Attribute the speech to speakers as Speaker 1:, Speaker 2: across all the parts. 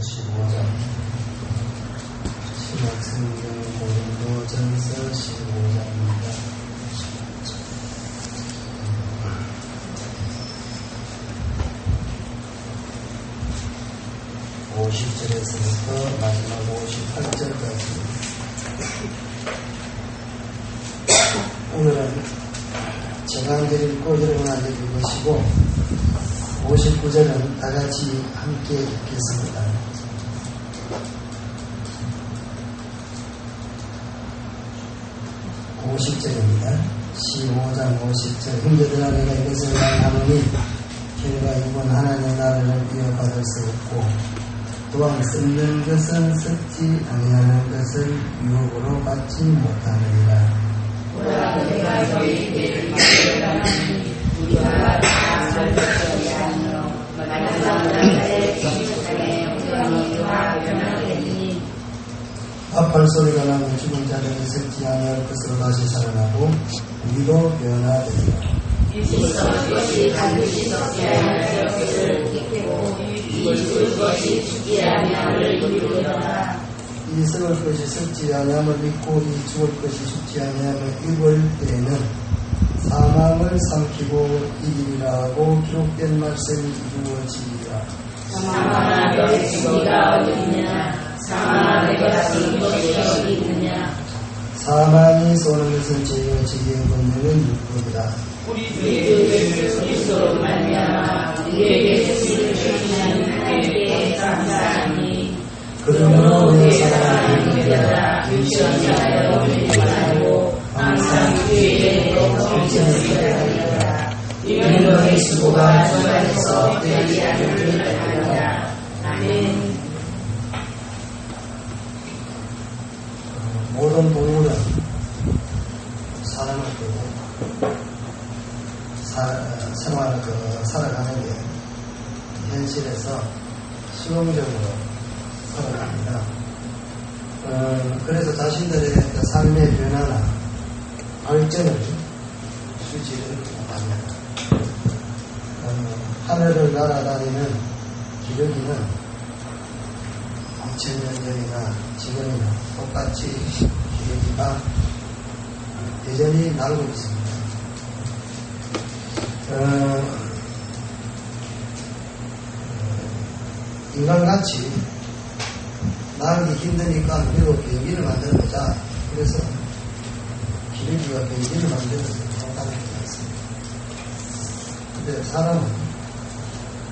Speaker 1: 15장 신약성경 고린도전서 15장입니다. 50절에서부터 마지막 58절까지. 오늘은 제가 한 절 읽고 여러분 한 절 읽으시고 59절은 다같이 함께 읽겠습니다. (50절입니다) 15장 50절. 형제들아, 내가 이것을 말하노니 결과 이번 하나님의 나라를 이어받을 수 없고 또한 썩는 것은 썩지 아니하는 것을 유혹으로 받지 못하느니라.
Speaker 2: 내가 너희에게 말하노니 우리가 다 절대적이 아니요 마지막 날에 지식상의 영광이와 변화되니
Speaker 1: 아팔 소리가 나면 죽은 자들이 썩지 아니할 것으로 다시 살아나고 우리도 변화되리라.
Speaker 2: 있을 것이 반드시 썩지 아니할 것을 믿고 있을 것이 죽지 아니함을 이루리라.
Speaker 1: 이 썩을 것이 썩지 아니함을 믿고 이 죽을 것이 죽지 아니함을 입을 때에는 사망을 삼키고 이기리라고 기록된 말씀이 이루어지리라.
Speaker 2: 사망아, 너의 진리가 어디 있느냐? 사망아, 내가 쓴 것이 어디 있느냐?
Speaker 1: 사망이 쏘는 것은 죄요 지혜의 권능은 육법이라.
Speaker 2: 우리 그리스도로 말미암아 우리에게 주시는 하나님께 감사하니
Speaker 1: 그러므로 우리
Speaker 2: 사랑하는 형제들아, 유치원자여 우리를 말하고 항상 주의 영광을 기다리라. 이는 너희 수고가 주안에서 되지 않음을 알리라. 아멘.
Speaker 1: 모든 동물은 사람을 보고 살아가는 게 현실에서 수용적으로 살아갑니다. 그래서 자신들의 삶의 변화나 발전을 수지를 못합니다. 하늘을 날아다니는 기러기는 2000년 전이나 지금이나 똑같이 기러기가 여전히 날고 있습니다. 인간같이 날기 힘드니까 우리도 비행기를 만들어보자. 그래서 기러기가 비행기를 만들어서 똑같은 게 있습니다. 근데 사람은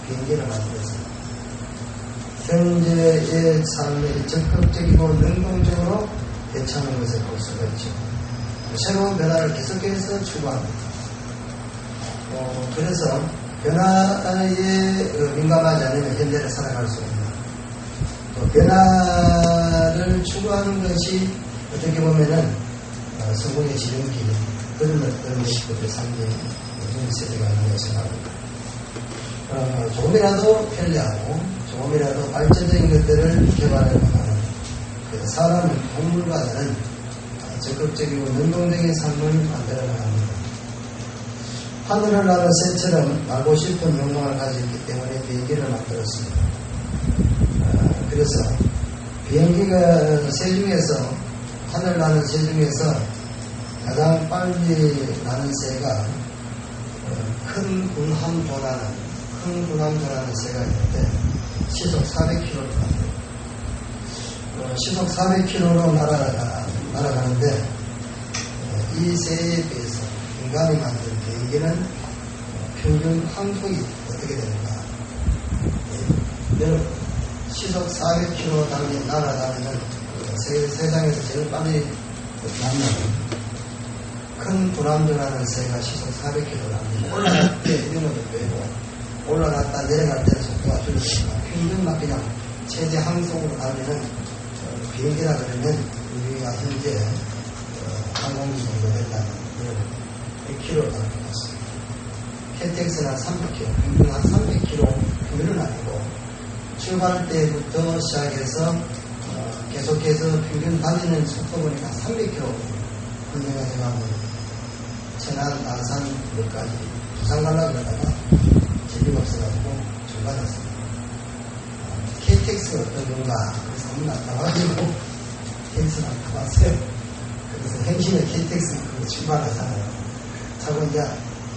Speaker 1: 비행기를 만들어서 현재의 삶에 적극적이고 능동적으로 대처하는 것을 볼 수가 있죠. 새로운 변화를 계속해서 추구합니다. 그래서 변화에 민감하지 않으면 현재를 살아갈 수 없는, 또 변화를 추구하는 것이 어떻게 보면은 성공의 지름길, 그런 것들의 상징이 요즘 세대가 아닌가 생각합니다. 조금이라도 편리하고 조금이라도 발전적인 것들을 개발해 나가는, 사람은 동물과 다른 적극적이고 능동적인 삶을 만들어 나갑니다. 하늘을 나는 새처럼 날고 싶은 욕망을 가지기 때문에 비행기를 만들었습니다. 그래서 비행기가 새 중에서, 하늘 나는 새 중에서 가장 빨리 나는 새가 큰 군함도라는 새가 있는데 시속 400km를 갑니다. 시속 400km로 날아가는데 이 새에 비해서 인간이 만든 비행기는 평균 항속이 어떻게 되는가? 여러분, 시속 400km 날아다니는 세상에서 제일 빨리 만나는 큰 군함도라는 새가 시속 400km 납니다. 올라갈 때 이동력을 빼고 올라갔다 내려갈 때는 속도가 줄어듭니다. 평균 그냥 최대 항속으로 달리는 비행기라 그러면 우리가 현재 항공기 정도 된다는 그런 100km 달릴 것 같습니다. KTX는 한 300km, 평균 한 300km 평균은 아니고 출발 때부터 시작해서 계속해서 평균 달리는 속도 보니까 300km 운행가 해가면 천안, 안산, 물까지 부산 가려고 하다가 재미가 없어가지고 중단했습니다. KTX가 어떤 건가 그래서 한번 나타나가지고 KTX를 타봤어요. 그래서 행신의 KTX는 그거 출발하잖아요. 차고 이제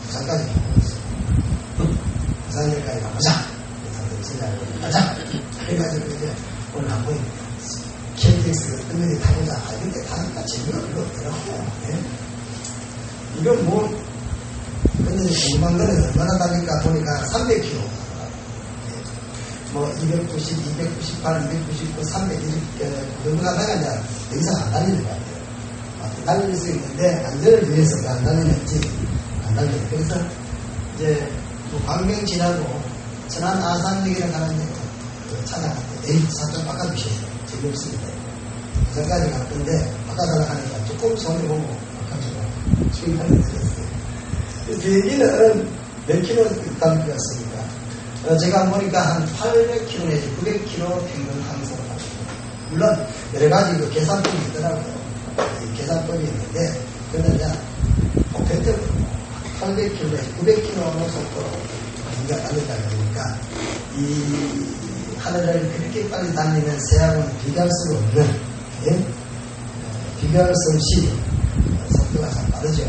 Speaker 1: 부산까지 가고 부산역까지 가보자. 가자. 그래가지고 이제 오늘 한번 KTX를 끝내기 타보자. 근데 타니까 재미가 별로 없더라고요. 네? 이건 뭐 근데 궁금한 거는 얼마나 다니까 보니까 300km 뭐 290, 298, 299, 300 이렇게 그 정도 가다가 이제 더 이상 안 달리는 것 같아요. 달릴 수 있는데 안전을 위해서 안 달리는지 안 달려요. 그래서 이제 뭐 광명 지나고 천안 아산역이라고 하는 그 찾아갔는데 에이 살짝 바꿔주세요. 재미없습니다. 부산까지 갔던데 바꿔달라고 하니까 조금 손해보고 바꿔주고 수입하는 들었어요. 비행기는 몇 킬로 다닐 것 같습니까? 제가 보니까 한 800km 내지 900km 평균 항속을 하시고 물론 여러 가지 그 계산법이 있더라고요. 계산법이 있는데 그러면 이제 보편적으로 800km 내지 900km 속도로 비행기가 달린다 그러니까 이 하늘을 그렇게 빨리 달리는 새하고는 비교할 수가 없는 비교할 수 없이 속도가 참 빠르죠.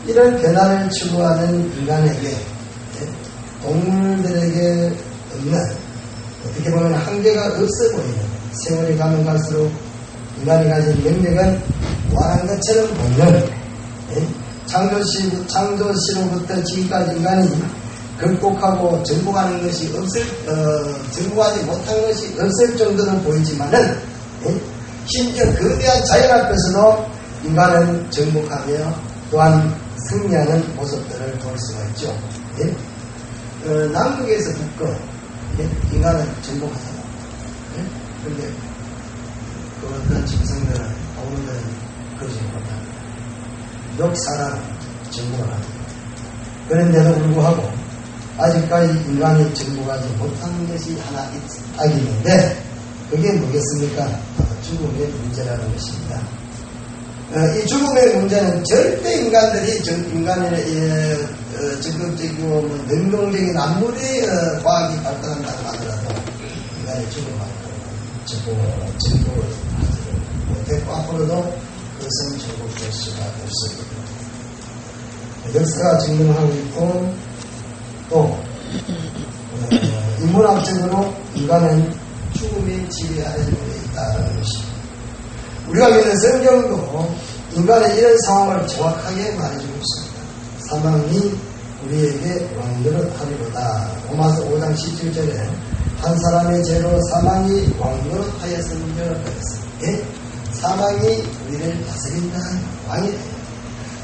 Speaker 1: 이런 변화를 추구하는 인간에게 동물들에게 없는 어떻게 보면 한계가 없어 보이는 세월이 가면 갈수록 인간이 가진 능력은 무한한 것처럼 보이는 창조시로부터 지금까지 인간이 극복하고 정복하는 것이 정복하지 못한 것이 없을 정도로 보이지만은 심지어 거대한 자연 앞에서도 인간은 정복하며 또한 승리하는 모습들을 볼 수가 있죠. 남극에서 북극 인간은 정복하잖아요. 그런데 그 어떤 짐승들은 동물들은 그러지 못합니다. 역사랑 정복을 합니다. 그런데도 불구하고 아직까지 인간이 정복하지 못한 것이 하나 있는데 그게 뭐겠습니까? 죽음의 문제라는 것입니다. 이 죽음의 문제는 절대 인간들이 인간의 적극적이고 능동적인 아무리 과학이 발달한다고 하더라도 인간의 죽음을 정복을 하지 못했고 앞으로도 그것은 정복될 수가 없습니다. 역사가 증명하고 있고 또 인문학적으로 인간은 죽음의 지배 아래 있다는 것입니다. 우리가 믿는 성경도 인간의 이런 상황을 정확하게 말해주고 있습니다. 사망이 우리에게 왕노릇하리로다. 로마서 5장 17절에 한 사람의 죄로 사망이 왕노릇하였음을 그랬습니다. 사망이 우리를 다스린다. 왕이 돼요.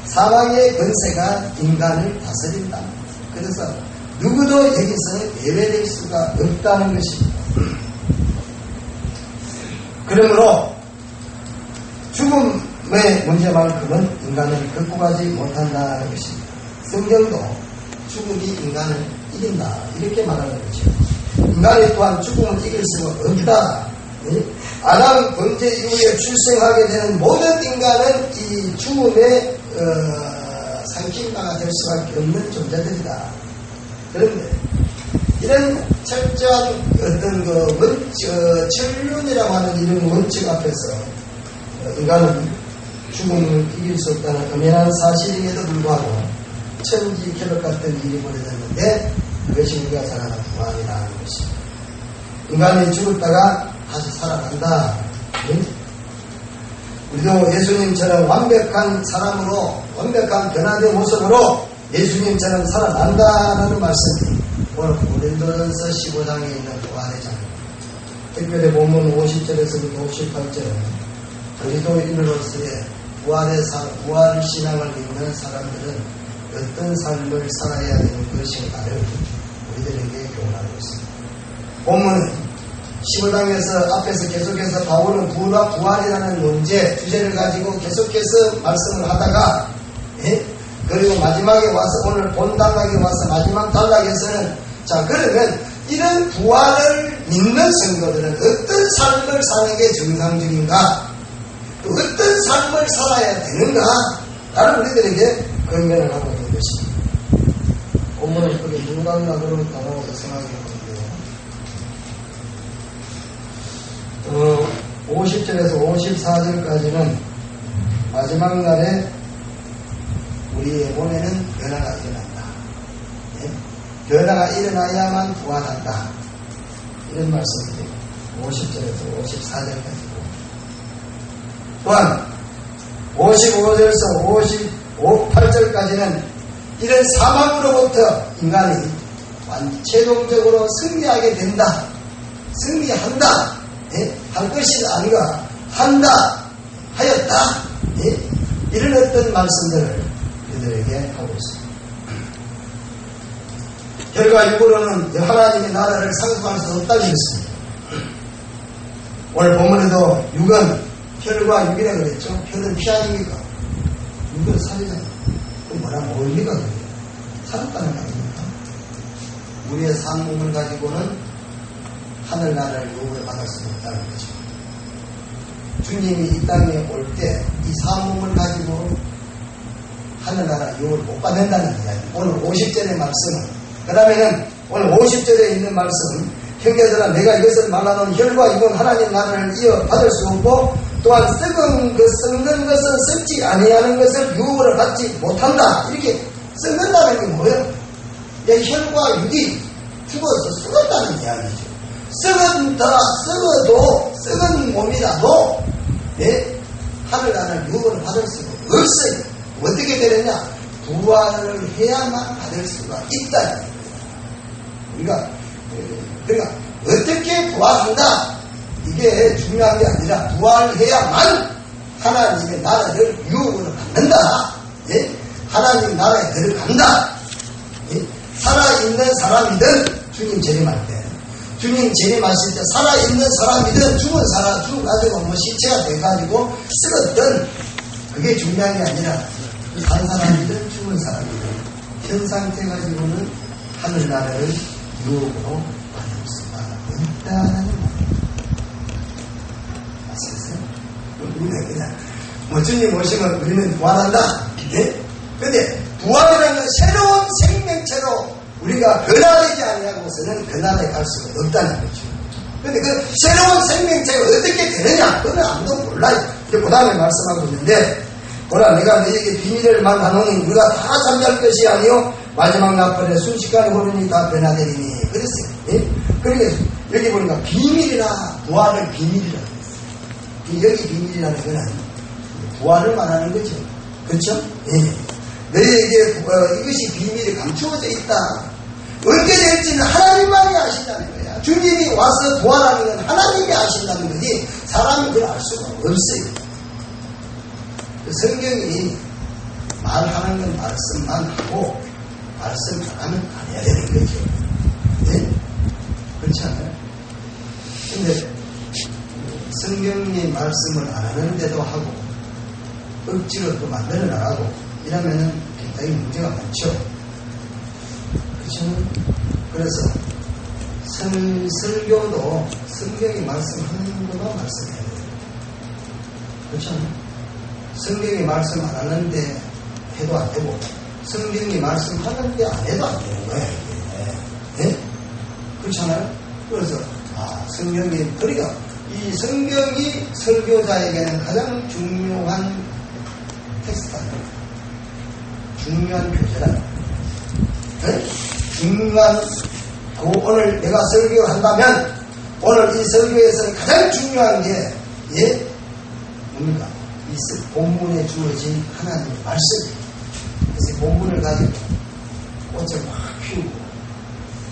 Speaker 1: 사망의 권세가 인간을 다스린다. 그래서 누구도 여기서 예외될 수가 없다는 것입니다. 그러므로 죽음의 문제만큼은 인간을 극복하지 못한다는 것입니다. 성경도 죽음이 인간을 이긴다 이렇게 말하는 거죠. 인간이 또한 죽음을 이길 수가 없다. 아담 범죄 이후에 출생하게 되는 모든 인간은 이 죽음의 상징바가 될 수밖에 없는 존재들이다. 그런데 이런 철저한 어떤 천륜이라고 하는 이런 원칙 앞에서 인간은 죽음을 이길 수 없다는 엄연한 사실임에도 불구하고 천지 개벽 같은 일이 벌어졌는데 그것이 우리가 잘 아는 부활이라는 것입니다. 인간이 죽었다가 다시 살아난다. 우리도 예수님처럼 완벽한 사람으로 완벽한 변화된 모습으로 예수님처럼 살아난다는 말씀이 오늘 고린도전서 15장에 있는 부활의 장. 특별히 본문 50절에서부터 58절에 그리스도인으로서의 부활의 신앙을 믿는 사람들은 어떤 삶을 살아야 되는 것인가를 우리들에게 교훈하고 있습니다. 본문은 15장에서 앞에서 계속해서 바울은 부활이라는 문제, 주제를 가지고 계속해서 말씀을 하다가 그리고 마지막에 와서 오늘 본 단락에 와서 마지막 단락에서는 자 그러면 이런 부활을 믿는 성도들은 어떤 삶을 사는 게 정상적인가? 또 어떤 삶을 살아야 되는가? 라는 우리들에게 권면을 하고 있는 것입니다. 본문을 그게 누구랑나그런 단어로 생각해 보는데요. 50절에서 54절까지는 마지막 날에 우리의 몸에는 변화가 일어난다. 예? 변화가 일어나야만 부활한다. 이런 말씀들이 50절에서 54절까지고, 또한 55절에서 58절까지는 이런 사망으로부터 인간이 최종적으로 승리하게 된다. 승리한다. 예? 할 것이 아니라 한다. 하였다. 예? 이런 어떤 말씀들을 그들에게 하고 있습니다. 혈과 육으로는 하나님의 나라를 상속할 수 없다고 했습니다. 오늘 본문에도 육은 혈과 육이라고 그랬죠. 혈은 피 아닙니까? 육은 살이잖아요. 그럼 뭐라 뭡니까? 살았다는 거 아닙니까? 우리의 산 몸을 가지고는 하늘나라를 유업을 받을 수 없다는 거죠. 주님이 이 땅에 올 때 이 산 몸을 가지고 하늘나라 유업을 못 받는다는 이야기. 오늘 50절의 말씀은, 그 다음에는 오늘 50절에 있는 말씀, 형제들아 내가 이것을 말하는 혈과 육은 하나님 나라를 이어받을 수 없고 또한 썩는 것은 썩지 아니하는 것을 유업을 받지 못한다. 이렇게 썩는다는 게 뭐예요? 혈과 육이 죽어서 썩었다는 이야기죠. 썩어도 썩은 몸이라도 하늘나라를 유업을 받을 수가 없어요. 어떻게 되느냐? 부활을 해야만 받을 수가 있다는 거예요. 그러니까 어떻게 부활한다? 이게 중요한 게 아니라 부활해야만 하나님의 나라를 유업으로 받는다. 예? 하나님 나라에 들어간다. 예? 살아있는 사람이든 주님 재림할 때, 주님 재림하실 때 살아있는 사람이든 죽어가지고 시체가 돼가지고 썩었든 그게 중요한 게 아니라 산 사람이든 죽은 사람이든 현 상태 가지고는 하늘나라를 유업으로 받을 수가 있다는 말이에요. 아시겠어요? 우리는 그냥 주님 오시면 우리는 부활한다. 예? 근데 부활이라는 건 새로운 생명체로 우리가 변화되지 아니하고서는 그 나라에 갈 수가 없다는 거죠. 근데 그 새로운 생명체가 어떻게 되느냐? 그건 아무도 몰라요. 그 다음에 말씀하고 있는데, 보라 내가 너희에게 비밀을 말하노니 우리가 다 잠잘 것이 아니요 마지막 나팔에 순식간에 오르니 다 변화되리니 그랬어요. 예? 그러니까 여기 보니까 비밀이라 부활을 비밀이라고 했어요. 여기 비밀이라는 거는 부활을 말하는 거죠. 그렇죠? 예. 너희에게 이것이 비밀이 감추어져 있다. 어떻게 될지는 하나님만이 아신다는 거야. 주님이 와서 부활하는 건 하나님이 아신다는 거지 사람이 그걸 알 수가 없어요. 성경이 말하는 건 말씀만 하고 말씀 안 하면 안 해야 되는 거죠. 네? 그렇지 않아요? 근데 성경이 말씀을 안 하는데도 하고 억지로 또 만들어 나가고 이러면은 굉장히 문제가 많죠. 그렇죠? 그래서 설교도 성경이 말씀하는 것만 말씀해야 돼요. 그렇죠? 성경이 말씀 안 하는데 해도 안 되고 성경이 말씀하는데 안 해도 안 되는 거예요. 네? 그렇잖아요? 그래서 성경이 그러니까 이 성경이 설교자에게는 가장 중요한 텍스트다. 중요한 교재다. 네? 중요한 오늘 내가 설교한다면 오늘 이 설교에서는 가장 중요한 게 뭡니까? 이 본문에 주어진 하나님의 말씀이에요. 그래서 본문을 가지고 꽃을 막 피우고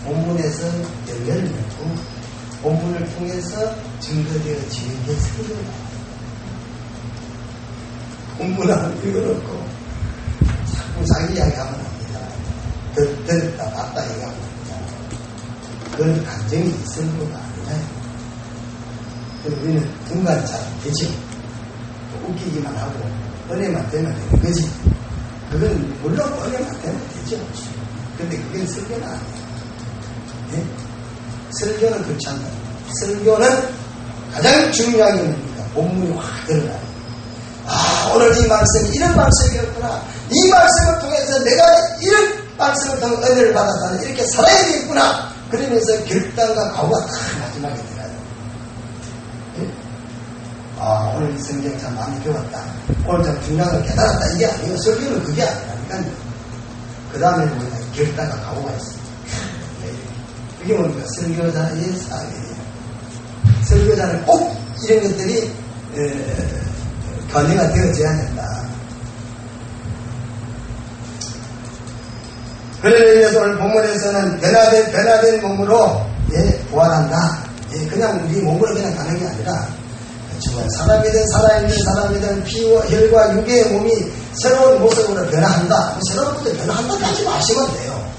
Speaker 1: 본문에서 열매를 맺고 본문을 통해서 증거되어지는 게 설교다. 본문을 읽어놓고 자꾸 자기 이야기하면 안 됩니다. 들었다 봤다 얘기하면 안 됩니다. 그건 감정이 설교가 아니라요. 우리는 분간이 잘 안 되죠. 웃기기만 하고 은혜만 되면 되는 거지. 그건 물론 은혜만 되면 되죠. 근데 그게 설교는 아니에요. 네? 설교는 그렇지 않다. 설교는 가장 중요한 게 뭡니까? 본문이 확 드러나요. 오늘 이 말씀이 이런 말씀이었구나. 이 말씀을 통해서 내가 이런 말씀을 통해 은혜를 받았다는 이렇게 살아야 되겠구나. 그러면서 결단과 각오가 다 마지막에 들어가요. 네? 오늘 이 성경 참 많이 배웠다. 오늘 참 중요한 걸 깨달았다. 이게 아니에요. 설교는 그게 아니라니까요. 그 다음에 뭐냐, 결단과 각오가 있습니다. 그게 뭡니까? 설교자의 사역이에요. 설교자는 꼭 이런 것들이 견해가 되어져야 된다. 그를 위해서 오늘 본문에서는 변화된 몸으로 부활한다. 그냥 우리 몸으로 그냥 가는 게 아니라 죽은 사람이든 살아있는 사람이든 피와 혈과 육의 몸이 새로운 모습으로 변화한다. 새로운 모습으로 변화한다 하지 마시면 돼요.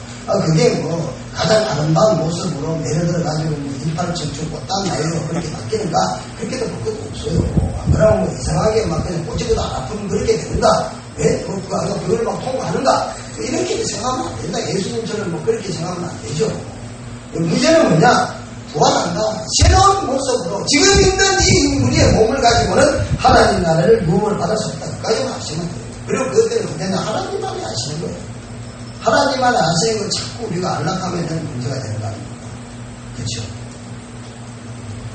Speaker 1: 그게 뭐 가장 아름다운 모습으로 예를 들어가지고 이빨 청춘 꽃단 나이로 그렇게 바뀌는가? 그렇게도 볼 것도 없어요. 그러면 뭐 이상하게 막 그냥 꼬집어도 안 아프면 그렇게 된다. 왜? 그걸 막 통과하는가? 이렇게 생각하면 안 된다. 예수님처럼 뭐 그렇게 생각하면 안 되죠. 문제는 뭐냐? 부활한다. 새로운 모습으로 지금 있는 이 우리의 몸을 가지고는 하나님 나라를 유업을 받을 수 없다. 그까지만 아시면 돼요. 그리고 그것 때문에 문제는 하나님만이 아시는 거예요. 하나님만 아시는 걸 자꾸 우리가 안락하면 문제가 되는 거 아닙니까? 그렇죠?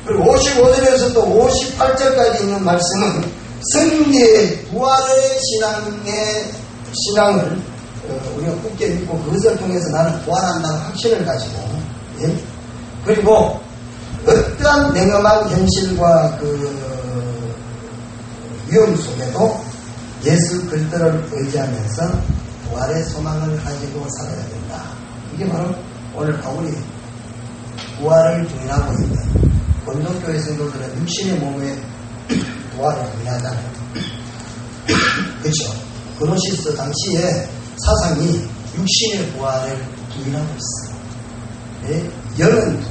Speaker 1: 그리고 55절에서 또 58절까지 있는 말씀은 승리의 부활의 신앙을 우리가 굳게 믿고 그것을 통해서 나는 부활한다는 확신을 가지고 그리고 어떠한 냉엄한 현실과 그 위험 속에도 예수 그리스도를 의지하면서 부활의 소망을 가지고 살아야 된다. 이게 바로 오늘 바울이 부활을 부인하고 있는 고린도교회 성도들은 육신의 몸에 부활을 부인하잖아요. 그렇죠? 그노시스 당시에 사상이 육신의 부활을 부인하고 있어요. 영은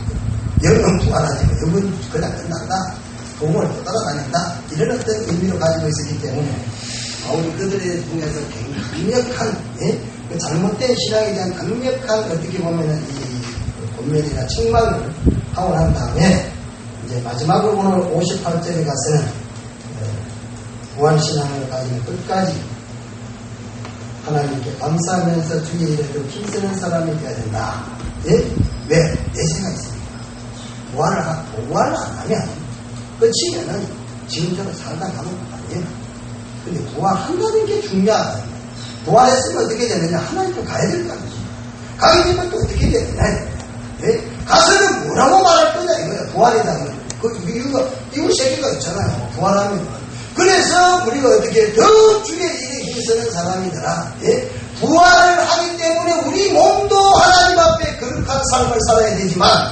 Speaker 1: 부활하지 영은 그냥 끝난다. 공을 못 따라다닌다. 이런 어떤 의미로 가지고 있었기 때문에 바울이 그들의 중에서 강력한 잘못된 신앙에 대한 강력한 어떻게 보면은 이 권면이나 책망을 하고 난 다음에 이제 마지막으로 오늘 58절에 가서는 부활신앙을 가지고 끝까지 하나님께 감사하면서 주의 일에 더 힘쓰는 사람이 되어야 된다. 왜? 내세가 있습니다. 부활을 안 하면 끝이면은 지금처럼 살다 가는 거 아니에요. 근데 부활한다는 게 중요하다. 부활했으면 어떻게 되느냐? 하나님께 가야 될 거 아니에요. 가게 되면 또 어떻게 되느냐? 가서는 뭐라고 말할 거냐 이거야. 부활이다. 이거 세계가 있잖아요. 부활하면. 그래서 우리가 어떻게 더 주의 일에 힘쓰는 사람이더라. 부활을 하기 때문에 우리 몸도 하나님 앞에 거룩한 삶을 살아야 되지만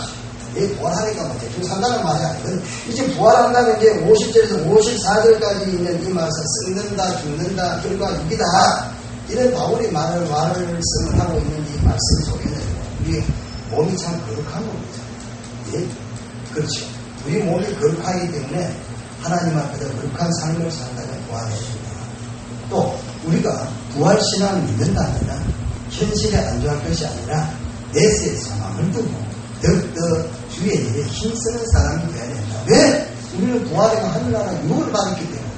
Speaker 1: 부활하니까 뭐 대충 산다는 말이 아니거든. 이제 부활한다는 게 50절에서 54절까지 있는 이 말씀 썩는다 죽는다 혈과 육이다 이런 바울이 말을 하고 있는 이 말씀 속에는 우리 몸이 참 거룩한 몸이죠. 그렇죠. 우리 몸이 거룩하기 때문에 하나님 앞에서 거룩한 삶을 산다면 부활해야 됩니다. 또 우리가 부활신앙을 믿는다면 현실에 안주할 것이 아니라 내세의 소망을 두고 더욱더 주의 일에 힘쓰는 사람이 되어야 된다. 왜? 우리는 부활해가 하늘나라 유업을 받았기 때문에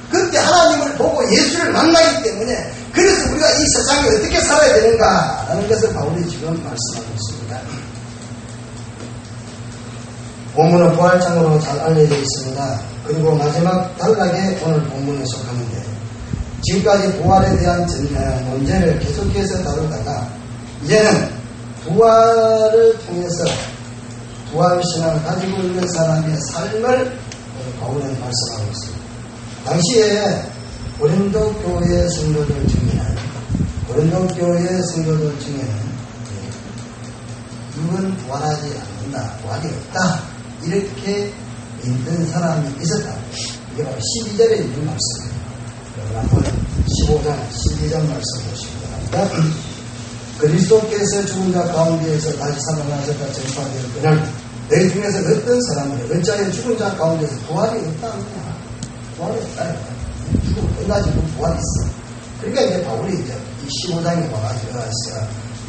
Speaker 1: 그때 하나님을 보고 예수를 만나기 때문에 그래서 우리가 이 세상에 어떻게 살아야 되는가 라는 것을 바울이 지금 말씀하고 있습니다. 본문은 부활장으로 잘 알려져 있습니다. 그리고 마지막 단락에 오늘 본문에 속하는데 지금까지 부활에 대한 논제를 계속해서 다루다가 이제는 부활을 통해서 부활신앙을 가지고 있는 사람의 삶을 바울은 말씀하고 있습니다. 당시에 고린도 교회 성도들 중에는 육은 부활하지 않는다. 부활이 없다. 이렇게 믿는 사람이 있었다. 이게 바로 12절에 있는 말씀입니다. 한번 15장 12절 말씀 보시기 바랍니다. 그리스도께서 죽은 자 가운데에서 다시 살아나셨다 전파되어 그날 너희 중에서 어떤 사람들이 어찌하여 죽은 자 가운데서 부활이 없다. 부활이 없다. 죽으면 끝나지고 부활이 있어. 그러니까 이제 바울이 이제 이 15장에 와가지고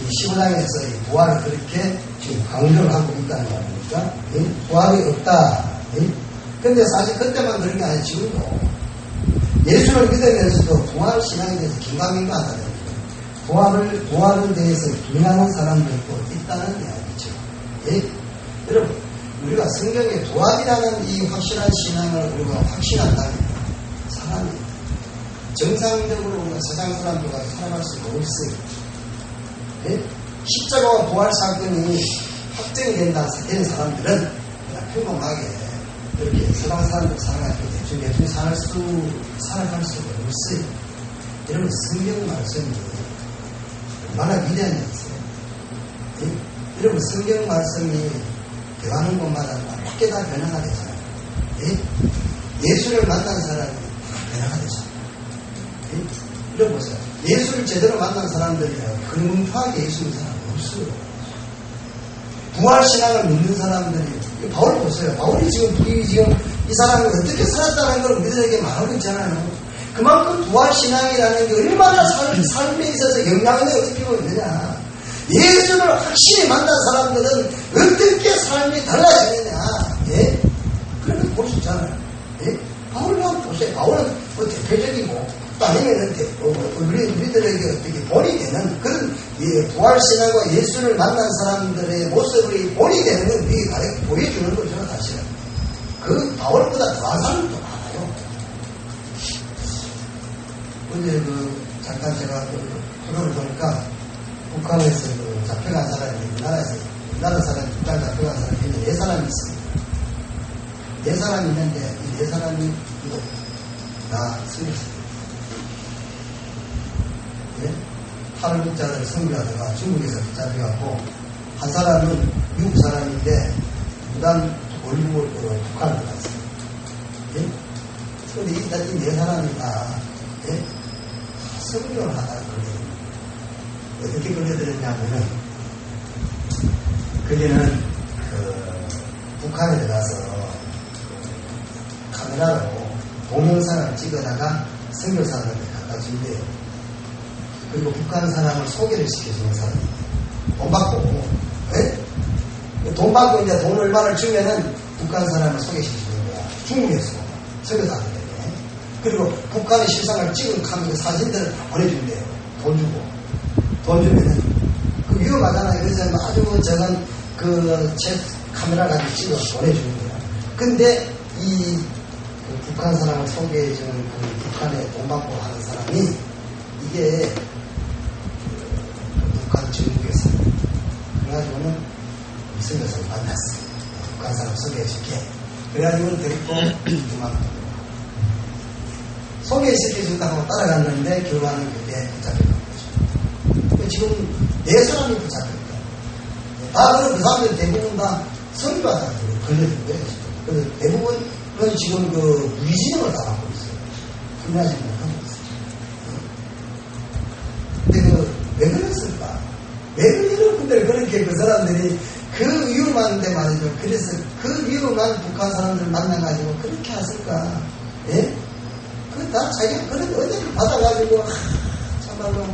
Speaker 1: 이 15장에서 이 부활을 그렇게 지금 강조를 하고 있다는 거 아닙니까? 부활이 없다. 근데 사실 그때만 그런 게 아니라 지금도 예수를 믿으면서도 부활 신앙에 대해서 긴가민가하다는 거예요. 부활에 대해서 비난하는 사람들도 있다는 이야기죠. 여러분, 우리가 성경의 부활이라는 이 확실한 신앙을 우리가 확신한다면 사람이 정상적으로 우리가 세상 사람들과 살아갈 수가 없어요. 네? 십자가와 부활 사건이 확정이 된 사람들은 그냥 평범하게 이렇게 세상 사람들 살아갈 때 대충 살아갈 수가 없어요. 여러분 성경 말씀이 얼마나 위대한 일이세요. 네? 여러분 성경 말씀이 대하는 곳마다 쉽게 다 변화가 되잖아요. 예? 예수를 만난 사람이 다 변화가 되잖아요. 예? 이런 보세요. 예수를 제대로 만난 사람들이야 근문파하게 예수 믿는 사람 없어요. 부활신앙을 믿는 사람들이 바울 보세요. 바울이 지금 이 사람이 어떻게 살았다는 걸 우리들에게 말하고 있잖아요. 그만큼 부활신앙이라는 게 얼마나 삶에 있어서 영향을 어떻게 있느냐. 예수를 확실히 만난 사람들은 어떻게 삶이 달라지느냐. 예? 그렇게 볼 수 있잖아요. 예? 바울을 한번 보세요. 바울은 뭐 대표적이고, 또 아니면 우리들에게 어떻게 본이 되는 그런 부활신앙과 예수를 만난 사람들의 모습이 본이 되는 건 우리에게 보여주는 거죠, 사실은. 그 바울보다 더한 사람도 많아요. 어제 잠깐 제가 그거를 보니까 북한에서 잡혀간 사람이 우리나라 사람이 북한 잡혀간 사람이 4사람이 있습니다. 4사람이 있는데 이 4사람이 다 승리했습니다. 예? 탈북자들 승리하다가 중국에서 잡혀갔고 한 사람은 미국 사람인데 무단 월북으로 북한으로 갔어요. 예? 그런데 이 4사람이 다 예? 승리를 하다가 걸려요. 어떻게 걸려들었냐면은, 그게는, 북한에 들어가서, 카메라로 동영상을 찍어다가 선교사들한테 갖다 준대요. 그리고 북한 사람을 소개를 시켜주는 사람이에요. 돈 받고, 예? 돈 받고 이제 돈 얼마를 주면은 북한 사람을 소개시켜주는 거야. 중국에서, 선교사들에게. 그리고 북한의 실상을 찍은 사진들을 다 보내준대요. 돈 주고. 돈 주면은, 그 위험하잖아요. 그래서 아주 저건 제 카메라 가지고 찍어서 보내주는 거야. 근데 북한 사람을 소개해주는 북한에 돈 받고 하는 사람이 이게 북한 중국에서 그래가지고는 무슨 것을 만났어요. 북한 사람 소개해줄게. 그래가지고 데리고 그만 소개시켜준다고 따라갔는데 결과는 그때 붙잡혔던 거죠. 지금 4사람이 붙잡혔다. 다 그런 그 사람들 대부분 다 선교하다 걸려든 거예요. 그래서 대부분은 지금 무기징역을 다 받고 있어요. 끝나지 못하고 있어요. 근데 왜 그랬을까? 왜 여러분들 그렇게 그 사람들이 그 위험한데 말이죠. 그래서 그 위험한 북한 사람들 만나가지고 그렇게 하실까? 예? 다 자기가 그런 은혜를 받아가지고, 참말로,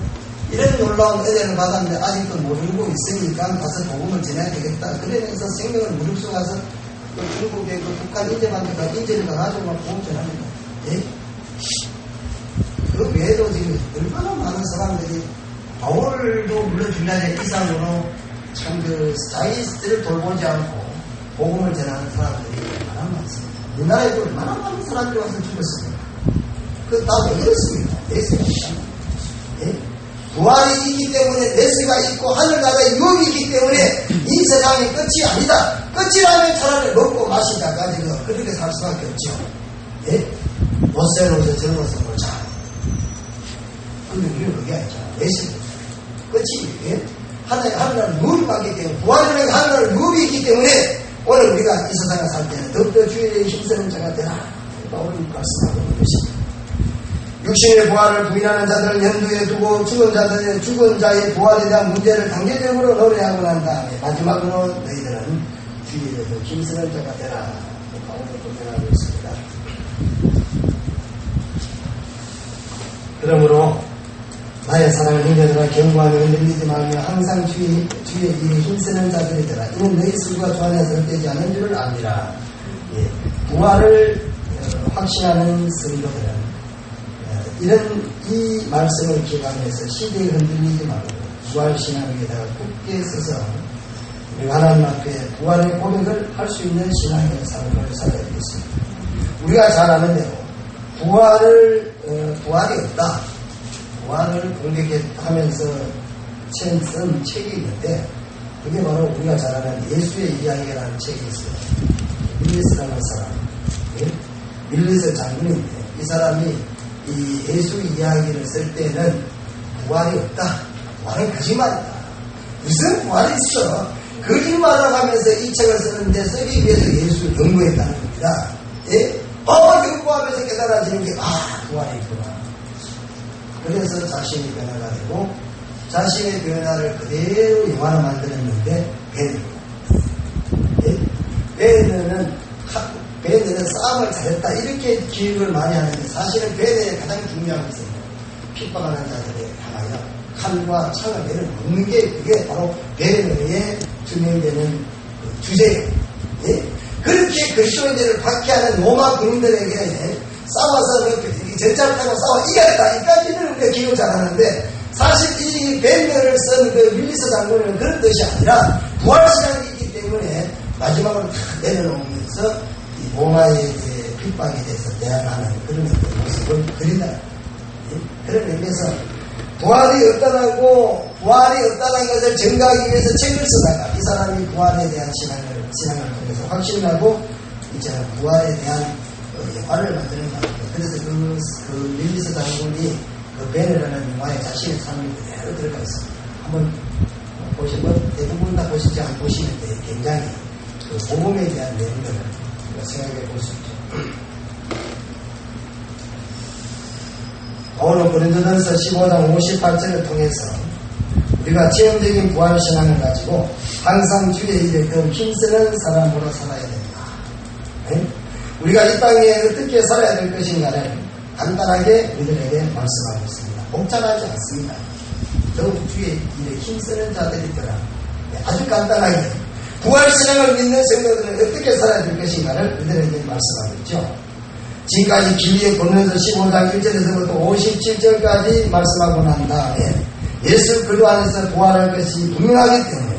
Speaker 1: 이런 놀라운 은혜를 받았는데, 아직도 모르고 있으니까 가서 복음을 전해야 되겠다. 그러면서 생명을 무릅쓰고 가서, 중국의 북한 인재반대가 인재를 가가지고 막 복음 전합니다. 예? 그 외에도 지금 얼마나 많은 사람들이, 바울도 물론 중요하지 이상으로 참 자기들을 돌보지 않고, 복음을 전하는 사람들이 얼마나 많습니다. 우리나라에도 얼마나 많은 사람들이 와서 죽었습니다. 다 왜 그렇습니까? 내세가 있잖아요. 예? 부활이 있기 때문에 내세가 있고 하늘나라의 유업이 있기 때문에 이 세상이 끝이 아니다. 끝이라면 차라리 먹고 마시다가 지금 그렇게 살 수밖에 없죠. 예? 못살로서 젊어서 놀자. 근데 우리는 그게 아니잖아. 내세가 끝이 예? 하늘나라 유업이 있기 때문에 부활이라는 하늘나라 유업이 있기 때문에 오늘 우리가 이 세상을 살 때는 더욱더 주의에 힘쓰는 자가 되라. 바울이 말씀하고 있는 것입니다. 육신의 부활을 부인하는 자들을 염두에 두고 죽은 자의 부활에 대한 문제를 단계적으로 논의하고 난 다음에 마지막으로 너희들은 주의에 더 힘쓰는 자가 되라. 바울이 고생하고 있습니다. 그러므로 나의 사랑하는 형제들아 경고하며 흔들리지 말며 항상 주의 일에 힘쓰는 자들이 되라. 이는 너희 술과 주 안에서 헛되지 않은 줄을 압니다. 예, 부활을 확신하는 성도들은 이 말씀을 기억하면서 시대에 흔들리지 말고 부활신앙에다가 굳게 서서 우리가 하나님 앞에 부활의 고백을 할 수 있는 신앙의 삶을 살아야 되겠습니다. 우리가 잘 아는 대로 부활이 없다. 부활을 공격하면서 쓴 책이 있는데 그게 바로 우리가 잘 아는 예수의 이야기라는 책이 있어요. 밀리스라는 사람, 밀리스 장군인데 이 사람이 이 예수 이야기를 쓸 때는 부활이 없다. 부활은 거짓말이다. 무슨 부활이 있어? 거짓말을 하면서 이 책을 쓰는데 쓰기 위해서 예수를 연구했다는 겁니다. 예? 연구하면서 깨달아지는 게 부활이 있구나. 그래서 자신이 변화가 되고 자신의 변화를 그대로 영화로 만들었는데 베네는 싸움을 잘했다 이렇게 기획을 많이 하는데 사실은 베네의 가장 중요한 것은 핍박하는 자들의 하나가 칼과 창을 내려놓는 게 그게 바로 베네의 투명되는 주제예요. 예? 그렇게 그리스도인들을 박해하는 로마 군인들에게 싸워서 전차를 타고 싸워 이겼다 이까지는 우리가 기억 잘하는데 사실 이 베네를 쓴 그 밀리스 장군은 그런 뜻이 아니라 부활신앙이기 때문에 마지막으로 다 내려놓으면서 이 로마에 핍박에 대해서 대항하는 그런 모습을 그린다. 그런 의미에서 부활이 없다는 것을 증거하기 위해서 책을 쓰다가 이 사람이 부활에 대한 신앙을 통해서 확신하고 이제 부활에 대한 영화를 만드는 겁니다. 그래서 그 밀리스 장군이 그 베네라는 영화에 자신의 삶이 그대로 들어가 있습니다. 한번 보시면 대부분 다 보시지 않고 보시는데 굉장히 그 복음에 대한 내용들을 생각해 볼 수 있죠. 오늘 고린도전서 15장 58절을 통해서 우리가 체험적인 부활신앙을 가지고 항상 주의 일에 더 힘쓰는 사람으로 살아야 된다. 네? 우리가 이 땅에 어떻게 살아야 될 것인가를 간단하게 우리들에게 말씀하고 있습니다. 복잡하지 않습니다. 더욱 주의 일에 힘쓰는 자들이 있더라. 네, 아주 간단하게 부활신앙을 믿는 성도들은 어떻게 살아야 될 것인가를 우리들에게 말씀하고 있죠. 지금까지 길게 보면서 15장 1절에서부터 57절까지 말씀하고 난 다음에 예수 그리스도 안에서 부활할 것이 분명하기 때문에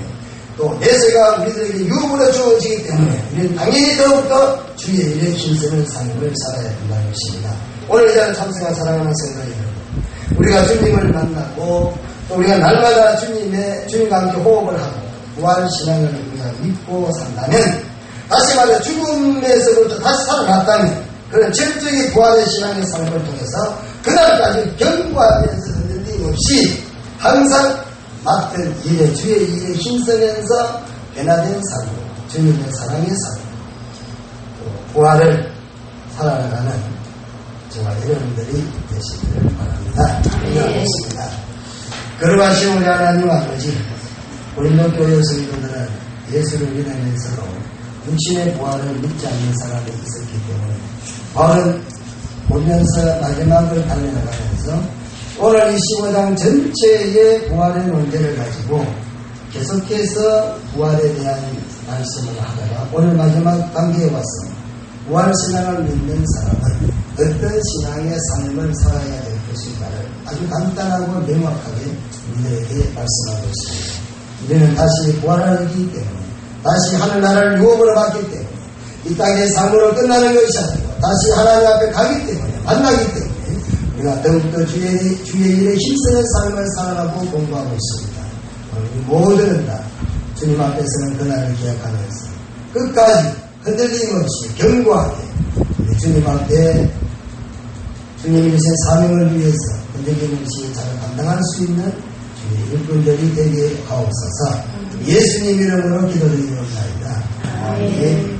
Speaker 1: 또 내세가 우리들에게 유업으로 주어지기 때문에 우리는 당연히 더욱더 주의 일에 힘쓰는 삶을 살아야 된다는 것입니다. 오늘 이 자리에 참석한 사랑하는 성도 여러분, 우리가 주님을 만나고 또 우리가 날마다 주님과 함께 호흡을 하고 부활신앙을 우리가 믿고 산다면 다시 말해 죽음에서부터 다시 살아났다면 그런 철저히 부활의 신앙의 삶을 통해서 그날까지 견고하면서 흔들림 없이 항상 맡은 일에 주의 일에 힘쓰면서 변화된 삶으로 주님의 사랑의 삶 부활을 살아나가는 정말 여러분들이 되시기를 바랍니다. 기도하겠습니다. 그러하신 우리 하나님 아버지 고린도 교회 성도들은 예수를 믿으면서도 육신의 부활을 믿지 않는 사람이 있었기 때문에 바울은 보면서 마지막을 달려나가면서 오늘 이 15장 전체의 부활의 논제를 가지고 계속해서 부활에 대한 말씀을 하다가 오늘 마지막 단계에 왔습니다. 부활신앙을 믿는 사람은 어떤 신앙의 삶을 살아야 될 것인가를 아주 간단하고 명확하게 우리에게 말씀하고 있습니다. 우리는 다시 부활하기 때문에 다시 하늘나라를 유업으로 받기 때문에 이 땅의 삶으로 끝나는 것이 아니고 다시 하나님 앞에 가기 때문에 만나기 때문에 우리가 더욱더 주의 일에 힘쓰는 삶을 살아가고 공부하고 있습니다. 우리 모두는 다 주님 앞에서는 그날을 기약하면서 끝까지 흔들림 없이 견고하게 우리 주님 앞에 주님이 주신 사명을 위해서 흔들림 없이 잘 감당할 수 있는 주의 일꾼들이 되게 하옵소서. 예수님 이름으로 기도드리옵나이다. 아멘.